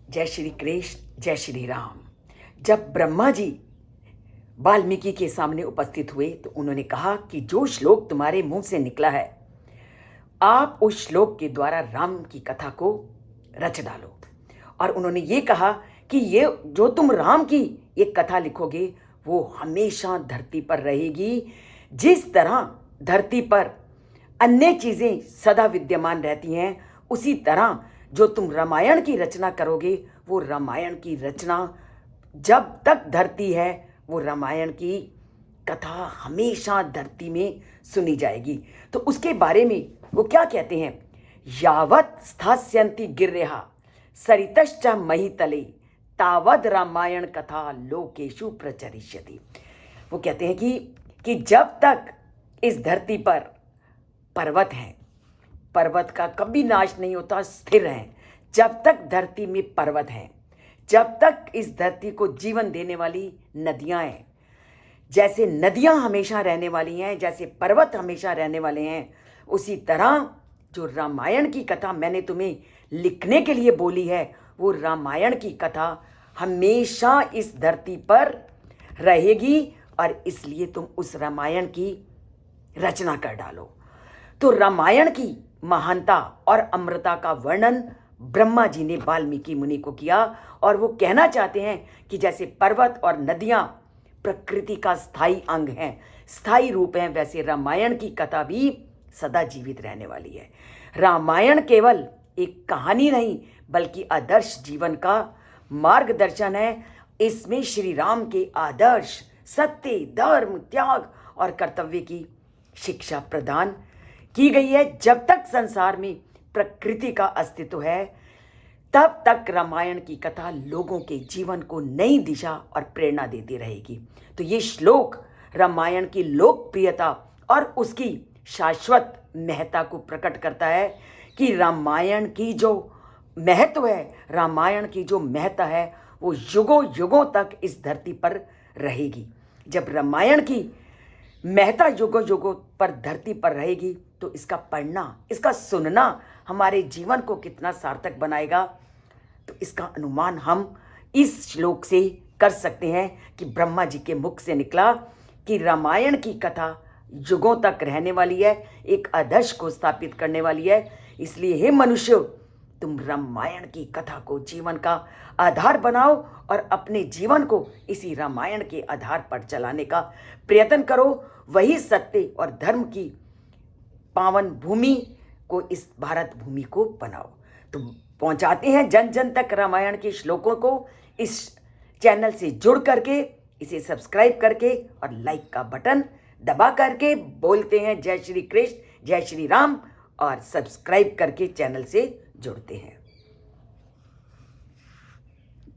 जय श्री कृष्ण, जय श्री राम। जब ब्रह्मा जी वाल्मीकि के सामने उपस्थित हुए तो उन्होंने कहा कि जो श्लोक तुम्हारे मुंह से निकला है, आप उस श्लोक के द्वारा राम की कथा को रच डालो। और उन्होंने ये कहा कि ये जो तुम राम की एक कथा लिखोगे वो हमेशा धरती पर रहेगी। जिस तरह धरती पर अन्य चीज़ें सदा विद्यमान रहती हैं, उसी तरह जो तुम रामायण की रचना करोगे वो रामायण की रचना जब तक धरती है वो रामायण की कथा हमेशा धरती में सुनी जाएगी। तो उसके बारे में वो क्या कहते हैं, यावत स्थास्यन्ति गिर्यः सरितश्च महीतले तावद रामायण कथा लोकेषु प्रचरिष्यति। वो कहते हैं कि जब तक इस धरती पर पर्वत हैं, पर्वत का कभी नाश नहीं होता, स्थिर हैं। जब तक धरती में पर्वत हैं, जब तक इस धरती को जीवन देने वाली नदियां हैं, जैसे नदियां हमेशा रहने वाली हैं, जैसे पर्वत हमेशा रहने वाले हैं, उसी तरह जो रामायण की कथा मैंने तुम्हें लिखने के लिए बोली है वो रामायण की कथा हमेशा इस धरती पर रहेगी। और इसलिए तुम उस रामायण की रचना कर डालो। तो रामायण की महानता और अमरता का वर्णन ब्रह्मा जी ने वाल्मीकि मुनि को किया। और वो कहना चाहते हैं कि जैसे पर्वत और नदियां प्रकृति का स्थायी अंग हैं, स्थायी रूप हैं, वैसे रामायण की कथा भी सदा जीवित रहने वाली है। रामायण केवल एक कहानी नहीं बल्कि आदर्श जीवन का मार्गदर्शन है। इसमें श्री राम के आदर्श, सत्य, धर्म, त्याग और कर्तव्य की शिक्षा प्रदान की गई है। जब तक संसार में प्रकृति का अस्तित्व है तब तक रामायण की कथा लोगों के जीवन को नई दिशा और प्रेरणा देती रहेगी। तो ये श्लोक रामायण की लोकप्रियता और उसकी शाश्वत महत्ता को प्रकट करता है कि रामायण की जो महत्व है, रामायण की जो महत्ता है वो युगों युगों तक इस धरती पर रहेगी। जब रामायण की महत्ता युगों युगों पर धरती पर रहेगी तो इसका पढ़ना, इसका सुनना हमारे जीवन को कितना सार्थक बनाएगा, तो इसका अनुमान हम इस श्लोक से कर सकते हैं कि ब्रह्मा जी के मुख से निकला कि रामायण की कथा युगों तक रहने वाली है, एक आदर्श को स्थापित करने वाली है। इसलिए हे मनुष्य, तुम रामायण की कथा को जीवन का आधार बनाओ और अपने जीवन को इसी रामायण के आधार पर चलाने का प्रयत्न करो। वही सत्य और धर्म की पावन भूमि को, इस भारत भूमि को बनाओ। तो पहुंचाते हैं जन जन तक रामायण के श्लोकों को। इस चैनल से जुड़ करके, इसे सब्सक्राइब करके और लाइक का बटन दबा करके बोलते हैं जय श्री कृष्ण, जय श्री राम, और सब्सक्राइब करके चैनल से जुड़ते हैं।